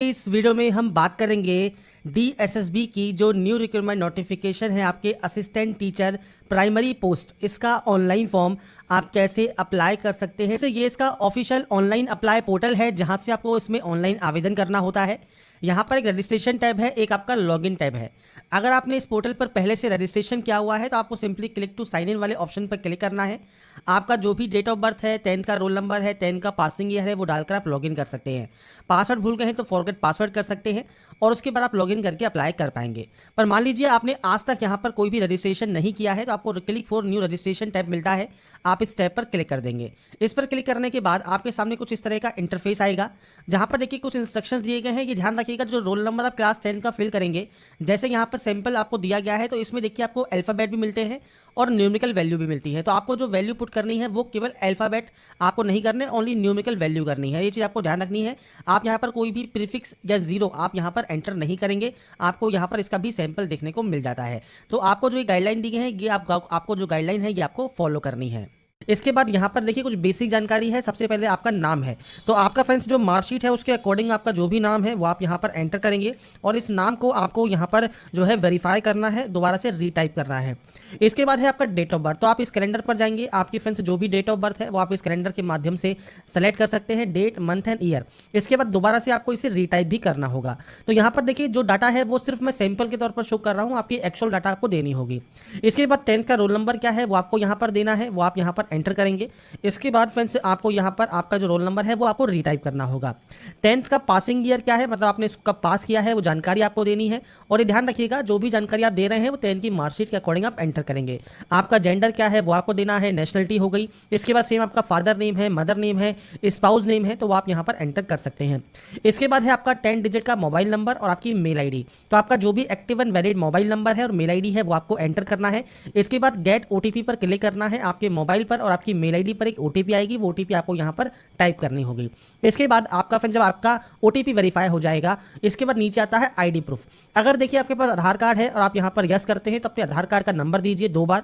इस वीडियो में हम बात करेंगे डीएसएसबी की जो न्यू रिक्रूटमेंट नोटिफिकेशन है आपके असिस्टेंट टीचर प्राइमरी पोस्ट, इसका ऑनलाइन फॉर्म आप कैसे अप्लाई कर सकते हैं। ये इसका ऑफिशियल ऑनलाइन अप्लाई पोर्टल है जहां से आपको इसमें ऑनलाइन आवेदन करना होता है। यहाँ पर एक रजिस्ट्रेशन टैब है, एक आपका लॉगिन टैब है। अगर आपने इस पोर्टल पर पहले से रजिस्ट्रेशन किया हुआ है तो आपको simply click to sign in वाले ऑप्शन पर क्लिक करना है। आपका जो भी डेट ऑफ बर्थ है, 10th का रोल नंबर है, 10th का पासिंग ईयर है, वो डालकर आप लॉगिन कर सकते हैं। पासवर्ड भूल गए हैं तो फॉरगेट पासवर्ड कर सकते हैं और उसके बाद आप लॉगिन करके अप्लाई कर पाएंगे। पर मान लीजिए आपने आज तक यहाँ पर कोई भी रजिस्ट्रेशन नहीं किया है तो आपको click for new registration tab मिलता है, आप इस टैब पर क्लिक कर देंगे। इस पर क्लिक करने के बाद आपके सामने कुछ इस तरह का इंटरफेस आएगा जहाँ पर देखिए कुछ इंस्ट्रक्शंस दिए गए हैं। ये ध्यान रखिएगा, जो रोल नंबर आप क्लास 10 का फिल करेंगे, जैसे यहाँ पर सैंपल आपको दिया गया है तो इसमें देखिए आपको अल्फ़ाबेट भी मिलते हैं और न्यूमेरिकल वैल्यू भी मिलती है। तो आपको जो वैल्यू पुट करनी है वो केवल अल्फ़ाबेट आपको नहीं करने, ओनली न्यूमेरिकल वैल्यू करनी है। ये चीज़ आपको ध्यान रखनी है। आप यहाँ पर कोई भी प्रीफिक्स या जीरो आप यहाँ पर एंटर नहीं करेंगे, आपको यहाँ पर इसका भी सैंपल देखने को मिल जाता है। तो आपको जो ये गाइडलाइन दी गई है, ये आपको जो गाइडलाइन है ये आपको फॉलो करनी है। इसके बाद यहाँ पर देखिए कुछ बेसिक जानकारी है। सबसे पहले आपका नाम है, तो आपका फ्रेंड्स जो मार्कशीट है उसके अकॉर्डिंग आपका जो भी नाम है वो आप यहाँ पर एंटर करेंगे और इस नाम को आपको यहाँ पर जो है वेरीफाई करना है, दोबारा से रीटाइप करना है। इसके बाद है आपका डेट ऑफ बर्थ, तो आप इस कैलेंडर पर जाएंगे, आपके फ्रेंड्स जो भी डेट ऑफ बर्थ है वो आप इस कैलेंडर के माध्यम से सेलेक्ट कर सकते हैं, डेट, मंथ एंड ईयर। इसके बाद दोबारा से आपको इसे रीटाइप भी करना होगा। तो यहाँ पर देखिए जो डाटा है वो सिर्फ मैं सैंपल के तौर पर शो कर रहा हूँ, आपकी एक्चुअल डाटा आपको देनी होगी। इसके बाद 10th का रोल नंबर क्या है वो आपको यहाँ पर देना है, वो आप यहाँ पर एंटर करेंगे। इसके बाद फ्रेंड्स आपको यहाँ पर आपका जो रोल नंबर है वो आपको रीटाइप करना होगा। 10th का पासिंग ईयर क्या है, मतलब आपने इसका पास किया है, वो जानकारी आपको देनी है। और ये ध्यान रखिएगा जो भी जानकारी आप दे रहे हैं वो 10th की मार्कशीट के अकॉर्डिंग आप एंटर करेंगे। आपका जेंडर क्या है वो आपको देना है, नेशनलिटी हो गई। इसके बाद सेम आपका फादर नेम है, मदर नेम है, स्पाउस नेम है, तो वो आप यहाँ पर एंटर कर सकते हैं। इसके बाद है आपका 10 डिजिट का मोबाइल नंबर और आपकी मेल आईडी। तो आपका जो भी active and valid mobile number है और मेल आईडी है वो आपको एंटर करना है। इसके बाद गेट ओटीपी पर क्लिक करना है। आपके मोबाइल पर और आपकी मेल आईडी पर एक ओटीपी आएगी, वो ओटीपी आपको यहाँ पर टाइप करनी होगी। इसके बाद आपका फ्रेंड जब आपका ओटीपी वेरीफाई हो जाएगा, इसके बाद नीचे आता है आईडी प्रूफ। अगर देखिए आपके पास आधार कार्ड है और आप यहाँ पर यस करते हैं तो अपने आधार कार्ड का नंबर दीजिए 2 बार।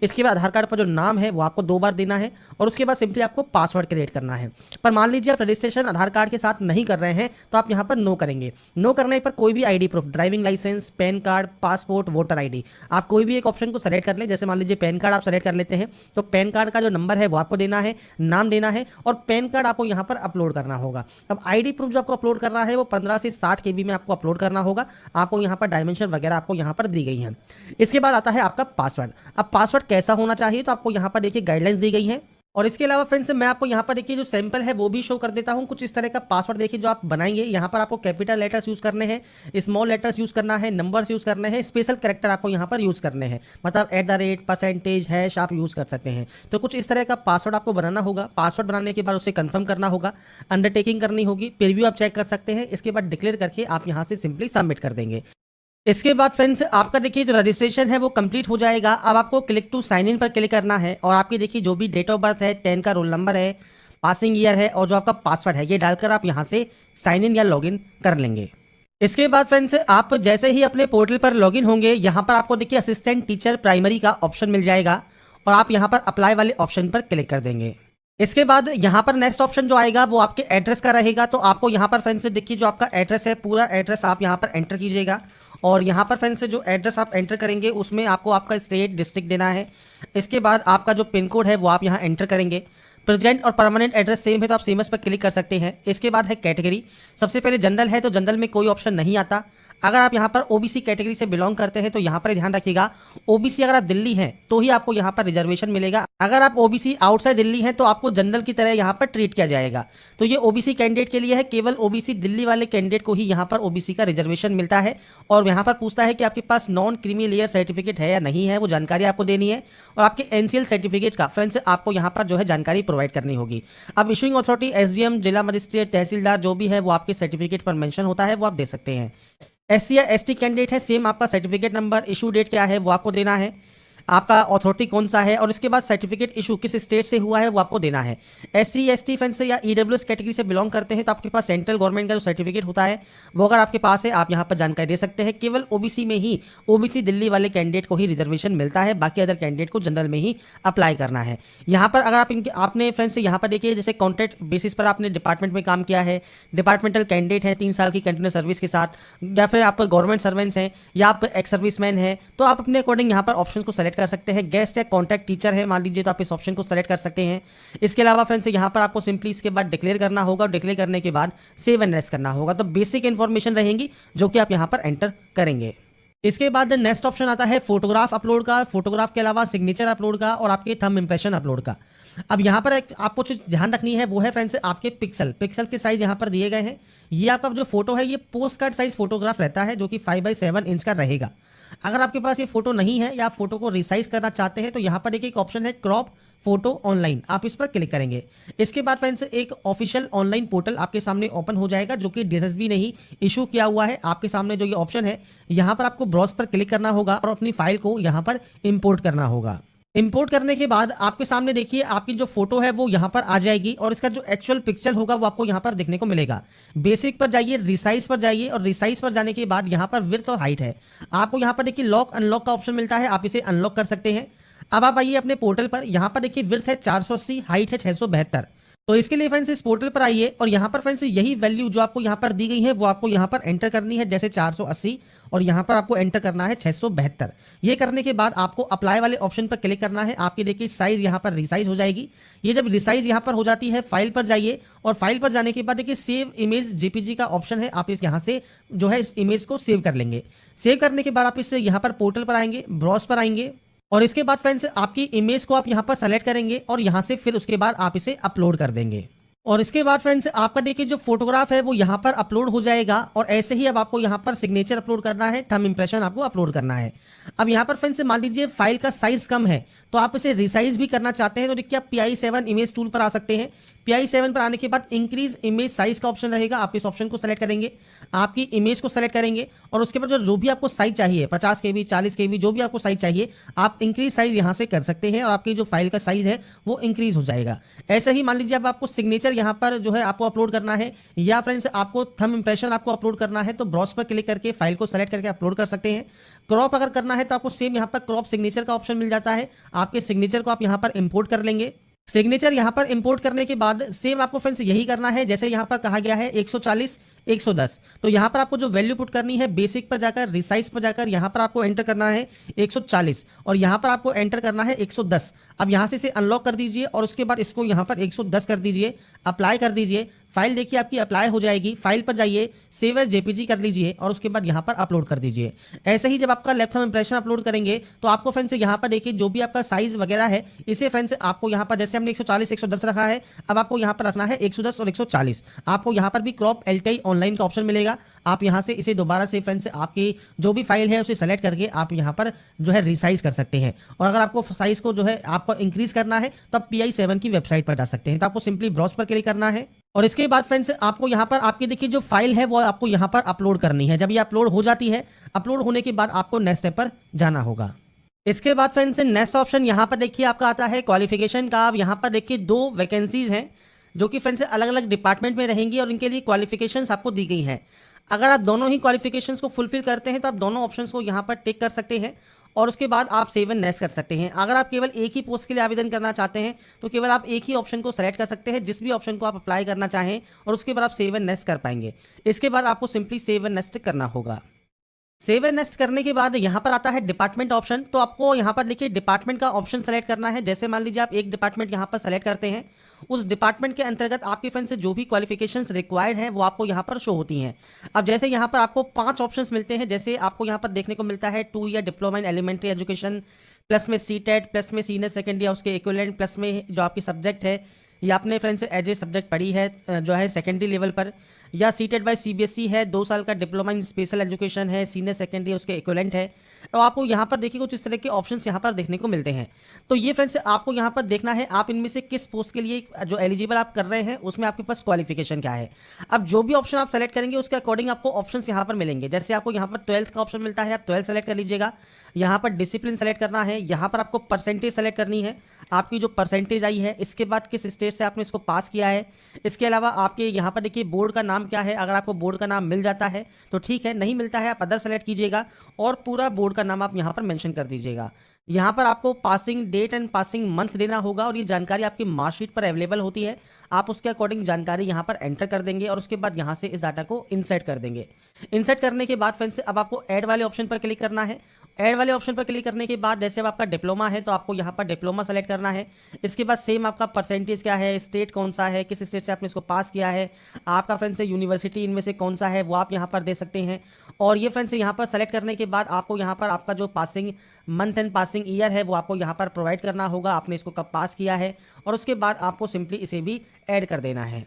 इसके बाद आधार कार्ड पर जो नाम है वो आपको 2 बार देना है और उसके बाद सिंपली आपको पासवर्ड क्रिएट करना है। पर मान लीजिए आप रजिस्ट्रेशन आधार कार्ड के साथ नहीं कर रहे हैं तो आप यहाँ पर नो करेंगे। नो करने पर कोई भी ID proof, driving licence, PAN card, passport, voter ID, आप कोई भी एक ऑप्शन को सेलेक्ट कर लें। जैसे मान लीजिए पैन कार्ड आप सेलेक्ट कर लेते हैं तो पैन कार्ड का जो नंबर है वो आपको देना है, नाम देना है और पैन कार्ड आपको यहाँ पर अपलोड करना होगा। अब आईडी प्रूफ जो आपको अपलोड करना है वो 15 से 60 KB में आपको अपलोड करना होगा। आपको यहाँ पर डायमेंशन वगैरह आपको यहाँ पर दी गई हैं। इसके बाद आता है आपका पासवर्ड। अब पासवर्ड कैसा होना चाहिए तो आपको यहाँ पर देखिए गाइडलाइंस दी गई हैं। और इसके अलावा फ्रेंड्स मैं आपको यहाँ पर देखिए जो सैंपल है वो भी शो कर देता हूँ। कुछ इस तरह का पासवर्ड देखिए जो आप बनाएंगे, यहाँ पर आपको कैपिटल लेटर्स यूज़ करने हैं, स्मॉल लेटर्स यूज़ करना है, नंबर्स यूज़ करने हैं, स्पेशल कैरेक्टर आपको यहाँ पर यूज़ करने हैं, मतलब @ परसेंटेज हैश आप यूज़ कर सकते हैं। तो कुछ इस तरह का पासवर्ड आपको बनाना होगा। पासवर्ड बनाने के बाद उसे कन्फर्म करना होगा, अंडरटेकिंग करनी होगी, प्रीव्यू आप चेक कर सकते हैं। इसके बाद डिक्लेयर करके आप यहाँ से सिंपली सबमिट कर देंगे। इसके बाद फ्रेंड्स आपका देखिए जो रजिस्ट्रेशन है वो कंप्लीट हो जाएगा। अब आपको क्लिक टू साइन इन पर क्लिक करना है और आपकी देखिए जो भी डेट ऑफ बर्थ है, 10 का रोल नंबर है, पासिंग ईयर है और जो आपका पासवर्ड है ये डालकर आप यहाँ से साइन इन या लॉगिन कर लेंगे। इसके बाद फ्रेंड्स आप जैसे ही अपने पोर्टल पर लॉगिन होंगे, यहाँ पर आपको देखिए असिस्टेंट टीचर प्राइमरी का ऑप्शन मिल जाएगा और आप यहाँ पर अप्लाई वाले ऑप्शन पर क्लिक कर देंगे। इसके बाद यहाँ पर नेक्स्ट ऑप्शन जो आएगा वो आपके एड्रेस का रहेगा। तो आपको यहाँ पर फ्रेंड्स देखिए जो आपका एड्रेस है, पूरा एड्रेस आप यहाँ पर एंटर कीजिएगा और यहाँ पर फ्रेंड्स जो एड्रेस आप एंटर करेंगे उसमें आपको आपका स्टेट, डिस्ट्रिक्ट देना है। इसके बाद आपका जो पिन कोड है वो आप यहाँ एंटर करेंगे। प्रेजेंट और परमानेंट एड्रेस सेम है तो आप सेमस पर क्लिक कर सकते हैं। इसके बाद है कैटेगरी। सबसे पहले जनरल है तो जनरल में कोई ऑप्शन नहीं आता। अगर आप यहाँ पर ओबीसी कैटेगरी से बिलोंग करते हैं तो यहाँ पर ध्यान रखिएगा, ओबीसी अगर आप दिल्ली हैं तो ही आपको यहाँ पर रिजर्वेशन मिलेगा। अगर आप ओबीसी आउटसाइड दिल्ली हैं तो आपको जनरल की तरह यहाँ पर ट्रीट किया जाएगा। तो ये ओबीसी कैंडिडेट के लिए है, केवल ओबीसी दिल्ली वाले कैंडिडेट को ही यहाँ पर ओबीसी का रिजर्वेशन मिलता है। और यहाँ पर पूछता है कि आपके पास नॉन क्रीमी लेयर सर्टिफिकेट है या नहीं है, वो जानकारी आपको देनी है। और आपके एनसीएल सर्टिफिकेट का फ्रेंड्स आपको यहाँ पर जो है जानकारी प्रोवाइड करनी होगी। अब इशूइंग अथॉरिटी एसडीएम, जिला मजिस्ट्रेट, तहसीलदार जो भी है वो आपके सर्टिफिकेट पर मेंशन होता है वो आप दे सकते हैं। एससी या एसटी कैंडिडेट है, सेम आपका सर्टिफिकेट नंबर, इशू डेट क्या है वो आपको देना है। आपका अथॉरिटी कौन सा है, और इसके बाद सर्टिफिकेट इशू किस स्टेट से हुआ है वो आपको देना है। SC ST फ्रेंड्स या EWS कैटेगरी से बिलोंग करते हैं तो आपके पास सेंट्रल गवर्नमेंट का जो सर्टिफिकेट होता है वो अगर आपके पास है आप यहाँ पर जानकारी दे सकते हैं। केवल OBC में ही, OBC दिल्ली वाले कैंडिडेट को ही रिजर्वेशन मिलता है, बाकी अदर कैंडिडेट को जनरल में ही अप्लाई करना है। यहाँ पर अगर आप आपने फ्रेंड्स यहाँ पर देखिए जैसे कॉन्ट्रैक्ट बेसिस पर आपने डिपार्टमेंट में काम किया है, डिपार्टमेंटल कैंडिडेट है 3 साल की कंटिन्यूस सर्विस के साथ, या फिर आप गवर्नमेंट सर्वेंट्स हैं या आप एक्स सर्विसमैन हैं, तो आप अपने अकॉर्डिंग यहाँ पर ऑप्शन को सेलेक्ट कर सकते हैं। गेस्ट या कॉन्टैक्ट टीचर है मान लीजिए तो आप इस ऑप्शन को सेलेक्ट कर सकते हैं। इसके अलावा फ्रेंड्स यहाँ पर आपको सिंपली इसके बाद डिक्लेयर करना होगा, डिक्लेयर करने के बाद सेव एंड नेक्स्ट करना होगा। तो बेसिक इन्फॉर्मेशन रहेंगी जो कि आप यहाँ पर एंटर करेंगे। इसके बाद नेक्स्ट ऑप्शन आता है फोटोग्राफ अपलोड का, फोटोग्राफ के अलावा सिग्नेचर अपलोड का और आपके थंब इंप्रेशन अपलोड का। अब यहाँ पर एक आपको जो ध्यान रखनी है वो है फ्रेंड्स आपके पिक्सल के साइज यहाँ पर दिए गए हैं। ये आपका जो फोटो है ये पोस्ट कार्ड साइज फोटोग्राफ रहता है जो कि 5x7 इंच का रहेगा। अगर आपके पास ये फोटो नहीं है या आप फोटो को रिसाइज करना चाहते हैं तो यहाँ पर एक ऑप्शन है क्रॉप फोटो ऑनलाइन, आप इस पर क्लिक करेंगे। इसके बाद फ्रेंड्स एक ऑफिशियल ऑनलाइन पोर्टल आपके सामने ओपन हो जाएगा जो कि DSSB ने ही इशू किया हुआ है। आपके सामने जो ये ऑप्शन है यहाँ पर आपको ब्राउज पर क्लिक करना होगा और अपनी फाइल को यहाँ पर इंपोर्ट करना होगा। इंपोर्ट करने के बाद आपके सामने देखिए आपकी जो फोटो है वो यहाँ पर आ जाएगी और इसका जो एक्चुअल पिक्चर होगा वो आपको यहाँ पर देखने को मिलेगा। बेसिक पर जाइए, रिसाइज पर जाइए और रिसाइज पर जाने के बाद यहाँ पर विड्थ और हाइट है। आपको यहाँ पर देखिए लॉक अनलॉक का ऑप्शन मिलता है, आप इसे अनलॉक कर सकते हैं। अब आप आइए अपने पोर्टल पर, यहाँ पर देखिए विड्थ है 480, हाइट है 672। तो इसके लिए फ्रेंड्स इस पोर्टल पर आइए और यहाँ पर फ्रेंड्स यही वैल्यू जो आपको यहाँ पर दी गई है वो आपको यहाँ पर एंटर करनी है, जैसे 480 और यहाँ पर आपको एंटर करना है 672। ये करने के बाद आपको अप्लाई वाले ऑप्शन पर क्लिक करना है। आपकी देखिए साइज यहाँ पर रिसाइज हो जाएगी। ये जब रिसाइज यहाँ पर हो जाती है फाइल पर जाइए और फाइल पर जाने के बाद देखिए सेव इमेज JPG का ऑप्शन है, आप इस यहाँ से जो है इस इमेज को सेव कर लेंगे। सेव करने के बाद आप इससे यहाँ पर पोर्टल पर आएंगे, ब्राउज पर आएंगे और इसके बाद फ्रेंड्स आपकी इमेज को आप यहाँ पर सेलेक्ट करेंगे और यहाँ से फिर उसके बाद आप इसे अपलोड कर देंगे। और इसके बाद फ्रेंड्स आपका देखिए जो फोटोग्राफ है वो यहाँ पर अपलोड हो जाएगा और ऐसे ही अब आपको यहाँ पर सिग्नेचर अपलोड करना है, थंब इंप्रेशन आपको अपलोड करना है। अब यहाँ पर फ्रेंड्स मान लीजिए फाइल का साइज कम है तो आप इसे रिसाइज भी करना चाहते हैं तो देखिए आप PI7 इमेज टूल पर आ सकते हैं। PI7 पर आने के बाद इंक्रीज इमेज साइज का ऑप्शन रहेगा, आप इस ऑप्शन को सेलेक्ट करेंगे, आपकी इमेज को सेलेक्ट करेंगे और उसके बाद जो भी आपको साइज चाहिए 50 KB 40 KB जो भी आपको साइज चाहिए आप इंक्रीज साइज यहाँ से कर सकते हैं और आपकी जो फाइल का साइज है वो इंक्रीज हो जाएगा। ऐसे ही मान लीजिए अब आपको सिग्नेचर यहाँ पर जो है आपको अपलोड करना है या फ्रेंड्स आपको थंब इंप्रेशन आपको अपलोड करना है तो ब्राउज पर क्लिक करके फाइल को सेलेक्ट करके अपलोड कर सकते हैं। क्रॉप अगर करना है तो आपको सेम यहाँ पर क्रॉप सिग्नेचर का ऑप्शन मिल जाता है, आपके सिग्नेचर को आप यहाँ पर इंपोर्ट कर लेंगे। सिग्नेचर यहाँ पर इंपोर्ट करने के बाद सेम आपको फ्रेंड्स यही करना है जैसे यहाँ पर कहा गया है 140 110। तो यहाँ पर आपको जो वैल्यू पुट करनी है बेसिक पर जाकर रिसाइज पर जाकर यहाँ पर आपको एंटर करना है 140 और यहाँ पर आपको एंटर करना है 110। अब यहाँ से इसे अनलॉक कर दीजिए और उसके बाद इसको यहाँ पर 110 कर दीजिए, अप्लाई कर दीजिए। फाइल देखिए आपकी अप्लाई हो जाएगी। फाइल पर जाइए, सेव एज JPG कर लीजिए और उसके बाद यहाँ पर अपलोड कर दीजिए। ऐसे ही जब आपका लेफ्ट थंब इंप्रेशन अपलोड करेंगे तो आपको फ्रेंड्स यहाँ पर देखिए जो भी आपका साइज वगैरह है इसे फ्रेंड्स आपको यहाँ पर जैसे हमने 140 110 रखा है अब आपको यहाँ पर रखना है 110 और 140। आपको यहाँ पर भी क्रॉप LTI ऑनलाइन का ऑप्शन मिलेगा, आप यहाँ से इसे दोबारा से फ्रेंड्स आपकी जो भी फाइल है उसे सेलेक्ट करके आप यहाँ पर जो है रिसाइज कर सकते हैं। और अगर आपको साइज को जो है आपको इंक्रीज करना है तो आप PI7 की वेबसाइट पर जा सकते हैं। तो आपको सिंपली ब्राउज पर क्लिक करना है और इसके बाद फ्रेंड्स आपको यहाँ पर आपकी देखिए जो फाइल है वो आपको यहाँ पर अपलोड करनी है। जब ये अपलोड हो जाती है, अपलोड होने के बाद आपको नेक्स्ट स्टेप पर जाना होगा। इसके बाद फ्रेंड्स नेक्स्ट ऑप्शन यहाँ पर देखिए आपका आता है क्वालिफिकेशन का। अब यहाँ पर देखिए 2 वैकेंसीज हैं जो कि फ्रेंड्स अलग अलग डिपार्टमेंट में रहेंगी और इनके लिए क्वालिफिकेशंस आपको दी गई हैं। अगर आप दोनों ही क्वालिफिकेशंस को फुलफिल करते हैं तो आप दोनों ऑप्शंस को यहाँ पर टिक कर सकते हैं और उसके बाद आप सेव एंड नेक्स्ट कर सकते हैं। अगर आप केवल एक ही पोस्ट के लिए आवेदन करना चाहते हैं तो केवल आप एक ही ऑप्शन को सेलेक्ट कर सकते हैं, जिस भी ऑप्शन को आप अप्लाई करना चाहें, और उसके बाद आप सेव एंड नेक्स्ट कर पाएंगे। इसके बाद आपको सिंपली सेव एंड नेक्स्ट करना होगा। सेव एंड नेक्स्ट करने के बाद यहाँ पर आता है डिपार्टमेंट ऑप्शन। तो आपको यहाँ पर देखिए डिपार्टमेंट का ऑप्शन सेलेक्ट करना है। जैसे मान लीजिए आप एक डिपार्टमेंट यहाँ पर सेलेक्ट करते हैं, उस डिपार्टमेंट के अंतर्गत आपके फ्रेंड से जो भी क्वालिफिकेशंस रिक्वायर्ड हैं वो आपको यहाँ पर शो होती हैं। अब जैसे यहाँ पर आपको 5 ऑप्शंस मिलते हैं, जैसे आपको यहाँ पर देखने को मिलता है 2 year diploma in elementary education, plus में CTET, प्लस में सीनियर सेकेंडरी या उसके इक्विवेलेंट, प्लस में जो आपकी सब्जेक्ट है ये आपने फ्रेंड्स एज ए सब्जेक्ट पढ़ी है जो है सेकेंडरी लेवल पर, या सीटेड बाय सीबीएसई है, 2 साल का डिप्लोमा इन स्पेशल एजुकेशन है, सीनियर सेकेंडरी उसके इक्विवेलेंट है। तो आपको यहाँ पर देखिए कुछ इस तरह के ऑप्शंस यहाँ पर देखने को मिलते हैं। तो ये फ्रेंड्स आपको यहाँ पर देखना है आप इनमें से किस पोस्ट के लिए जो एलिजिबल आप कर रहे हैं उसमें आपके पास क्वालिफिकेशन क्या है। अब जो भी ऑप्शन आप सेलेक्ट करेंगे उसके अकॉर्डिंग आपको ऑप्शंस यहाँ पर मिलेंगे। जैसे आपको यहाँ पर 12th का ऑप्शन मिलता है, आप 12 सेलेक्ट कर लीजिएगा। यहाँ पर डिसिप्लिन सेलेक्ट करना है, यहाँ पर आपको परसेंटेज सेलेक्ट करनी है, आपकी जो परसेंटेज आई है, इसके बाद किस स्टेज से आपने इसको पास किया है। इसके अलावा आपके यहाँ पर देखिए बोर्ड का नाम क्या है, अगर आपको बोर्ड का नाम मिल जाता है तो ठीक है, नहीं मिलता है आप अदर सेलेक्ट कीजिएगा और पूरा बोर्ड का नाम आप यहाँ पर मेंशन कर दीजिएगा। यहाँ पर आपको passing date and passing month देना होगा और ये जानकारी आपकी मार्कशीट पर अवेलेबल होती है। आप उसके अकॉर्डिंग जानकारी यहाँ पर एंटर कर देंगे और उसके बाद यहाँ से इस डाटा को इंसर्ट कर देंगे। इंसर्ट करने के बाद फ्रेंड्स अब आपको ऐड वाले ऑप्शन पर क्लिक करना है। ऐड वाले ऑप्शन पर क्लिक करने के बाद जैसे अब आपका डिप्लोमा है तो आपको यहाँ पर डिप्लोमा सेलेक्ट करना है। इसके बाद सेम आपका परसेंटेज क्या है, स्टेट कौन सा है, किस स्टेट से आपने इसको पास किया है, आपका फ्रेंड्स यूनिवर्सिटी इनमें से कौन सा है वो आप यहाँ पर दे सकते हैं। और ये फ्रेंड्स यहाँ पर सेलेक्ट करने के बाद आपको यहाँ पर आपका जो passing month and passing year है वो आपको यहाँ पर प्रोवाइड करना होगा, आपने इसको कब पास किया है, और उसके बाद आपको सिंपली इसे भी ऐड कर देना है।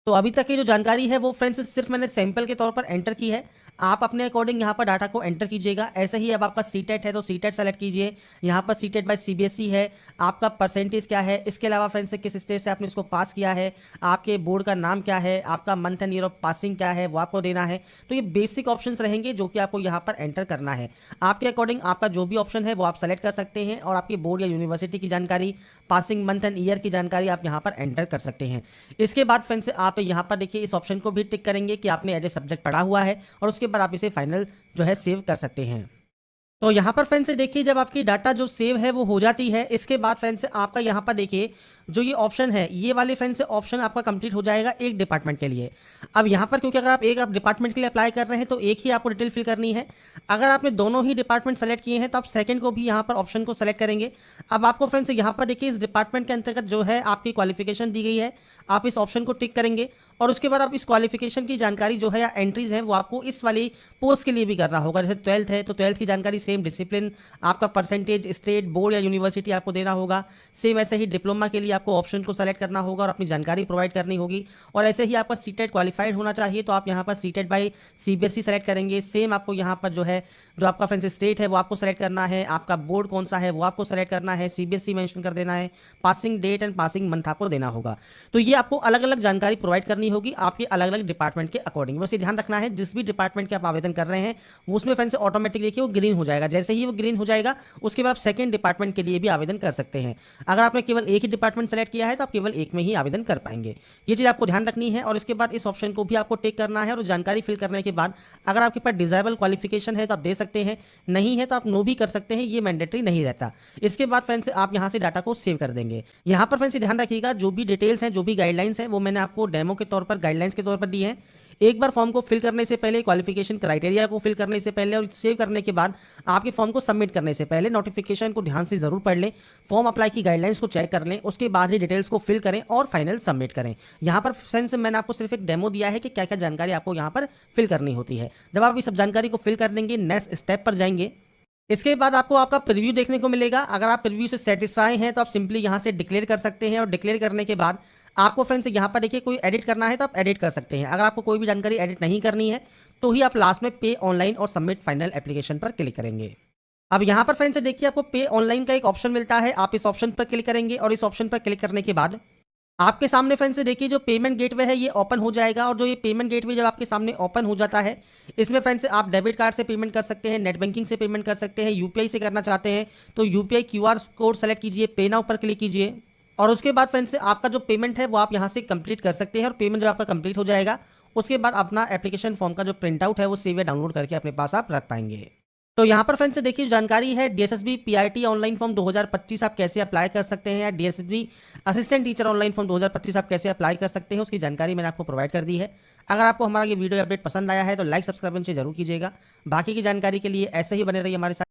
तो अभी तक की जो जानकारी है वो फ्रेंड्स सिर्फ मैंने सैंपल के तौर पर एंटर की है, आप अपने अकॉर्डिंग यहाँ पर डाटा को एंटर कीजिएगा। ऐसे ही अब आपका सीटेट है तो सीटेट सेलेक्ट कीजिए, यहाँ पर सीटेट बाय सीबीएसई है, आपका परसेंटेज क्या है, इसके अलावा फ्रेंड्स किस स्टेज से आपने इसको पास किया है, आपके बोर्ड का नाम क्या है, आपका month and year of passing क्या है वो आपको देना है। तो ये बेसिक ऑप्शंस रहेंगे जो कि आपको यहाँ पर एंटर करना है। आपके अकॉर्डिंग आपका जो भी ऑप्शन है वो आप सेलेक्ट कर सकते हैं और आपके बोर्ड या यूनिवर्सिटी की जानकारी, पासिंग मंथ एंड ईयर की जानकारी आप यहाँ पर एंटर कर सकते हैं। इसके बाद फ्रेंड्स आप यहाँ पर देखिए इस ऑप्शन को भी टिक करेंगे कि आपने एज ए सब्जेक्ट पढ़ा हुआ है और उसके बाद आप इसे फाइनल जो है सेव कर सकते हैं। तो यहाँ पर फ्रेंड्स देखिए जब आपकी डाटा जो सेव है वो हो जाती है, इसके बाद फ्रेंड्स आपका यहाँ पर देखिए जो ये ऑप्शन है ये वाले फ्रेंड्स ऑप्शन आपका कंप्लीट हो जाएगा एक डिपार्टमेंट के लिए। अब यहाँ पर क्योंकि अगर आप एक डिपार्टमेंट के लिए अप्लाई कर रहे हैं तो एक ही आपको डिटेल फिल करनी है। अगर आपने दोनों ही डिपार्टमेंट सेलेक्ट किए हैं तो आप सेकंड को भी यहाँ पर ऑप्शन को सेलेक्ट करेंगे। अब आपको फ्रेंड्स यहाँ पर देखिए इस डिपार्टमेंट के अंतर्गत जो है आपकी क्वालिफिकेशन दी गई है, आप इस ऑप्शन को टिक करेंगे और उसके बाद आप इस क्वालिफिकेशन की जानकारी जो है या एंट्रीज हैं वो आपको इस वाली पोस्ट के लिए भी करना होगा। जैसे 12th है तो 12th की जानकारी सेम, डिसिप्लिन, आपका परसेंटेज, स्टेट, बोर्ड या यूनिवर्सिटी आपको देना होगा। सेम ऐसे ही डिप्लोमा के लिए आपको ऑप्शन को सेलेक्ट करना होगा और अपनी जानकारी प्रोवाइड करनी होगी। और ऐसे ही आपका सीटेट क्वालिफाइड होना चाहिए तो आप यहाँ पर सीटेट बाय सीबीएसई सेलेक्ट करेंगे। सेम आपको यहाँ पर जो है जो आपका फ्रेंड्स स्टेट है वो आपको सेलेक्ट करना है, आपका बोर्ड कौन सा है वो आपको सेलेक्ट करना है, सीबीएसई मेंशन कर देना है, passing date and passing month आपको देना होगा। तो ये आपको अलग अलग जानकारी प्रोवाइड करनी होगी आपके अलग अलग डिपार्टमेंट के अकॉर्डिंग। बस ये ध्यान रखना है जिस भी डिपार्टमेंट के आप आवेदन कर रहे हैं उसमें फ्रेंड्स ऑटोमेटिकली देखिए वो ग्रीन हो जाएगा। जैसे ही वो ग्रीन हो जाएगा उसके बाद आप सेकंड डिपार्टमेंट के लिए भी आवेदन कर सकते हैं। अगर आपने केवल एक ही डिपार्टमेंट सेलेक्ट किया है तो आप केवल एक में ही आवेदन कर पाएंगे। ये चीज़ आपको ध्यान रखनी है। और इसके बाद इस ऑप्शन को भी आपको टिक करना है और जानकारी फिल करने के बाद अगर आपके पास डिजायरेबल क्वालिफिकेशन है तो आप दे सकते हैं, नहीं है तो आप नो भी कर सकते हैं, ये मैंडेटरी नहीं रहता। इसके बाद फ्रेंड्स आप यहाँ से डाटा को सेव कर देंगे। यहाँ पर फ्रेंड्स ध्यान रखिएगा जो भी डिटेल्स हैं, जो भी गाइडलाइंस हैं वो मैंने आपको डेमो के तौर पर, गाइडलाइंस के तौर पर दी है। एक बार फॉर्म को फिल करने से पहले, क्वालिफिकेशन क्राइटेरिया को फिल करने से पहले और सेव करने के बाद आपके फॉर्म को सबमिट करने से पहले नोटिफिकेशन को ध्यान से जरूर पढ़ लें, फॉर्म अप्लाई की गाइडलाइंस को चेक कर लें, उसके बाद ही डिटेल्स को फिल करें और फाइनल सबमिट करें। यहाँ पर फ्रेंड्स मैंने आपको सिर्फ एक डेमो दिया है कि क्या क्या जानकारी आपको यहाँ पर फिल करनी होती है। जब आप इस सब जानकारी को फिल कर देंगे नेक्स्ट स्टेप पर जाएंगे। इसके बाद आपको आपका प्रीव्यू देखने को मिलेगा। अगर आप प्रीव्यू से सेटिस्फाई हैं तो आप सिंपली यहाँ से डिक्लेयर कर सकते हैं और डिक्लेयर करने के बाद आपको फ्रेंड्स यहाँ पर देखिए कोई एडिट करना है तो आप एडिट कर सकते हैं। अगर आपको कोई भी जानकारी एडिट नहीं करनी है तो ही आप लास्ट में पे ऑनलाइन और सबमिट फाइनल एप्लीकेशन पर क्लिक करेंगे। अब यहाँ पर फ्रेंड्स देखिए आपको पे ऑनलाइन का एक ऑप्शन मिलता है, आप इस ऑप्शन पर क्लिक करेंगे और इस ऑप्शन पर क्लिक करने के बाद आपके सामने फ्रेंड्स देखिए जो पेमेंट गेटवे है ये ओपन हो जाएगा। और जो ये पेमेंट गेटवे जब आपके सामने ओपन हो जाता है इसमें फ्रेंड्स आप डेबिट कार्ड से पेमेंट कर सकते हैं, नेट बैंकिंग से पेमेंट कर सकते हैं, यूपीआई से करना चाहते हैं तो यूपीआई क्यूआर कोड सेलेक्ट कीजिए, पे नाउ पर क्लिक कीजिए और उसके बाद फ्रेंड्स आपका जो पेमेंट है वो आप यहाँ से कंप्लीट कर सकते हैं। और पेमेंट जब आपका कंप्लीट हो जाएगा उसके बाद अपना एप्लीकेशन फॉर्म का जो प्रिंट आउट है वो सेव या डाउनलोड करके अपने पास आप रख पाएंगे। तो यहाँ पर फ्रेंड्स देखिए जानकारी है डीएसएसबी पीआरटी ऑनलाइन फॉर्म 2025 आप कैसे अप्लाई कर सकते हैं, या DSSB assistant teacher online form 2025 आप कैसे अप्लाई कर सकते हैं, उसकी जानकारी मैंने आपको प्रोवाइड कर दी है। अगर आपको हमारा ये वीडियो अपडेट पसंद आया है तो लाइक सब्सक्राइब जरूर कीजिएगा। बाकी की जानकारी के लिए ऐसे ही बने रहिए हमारे साथ।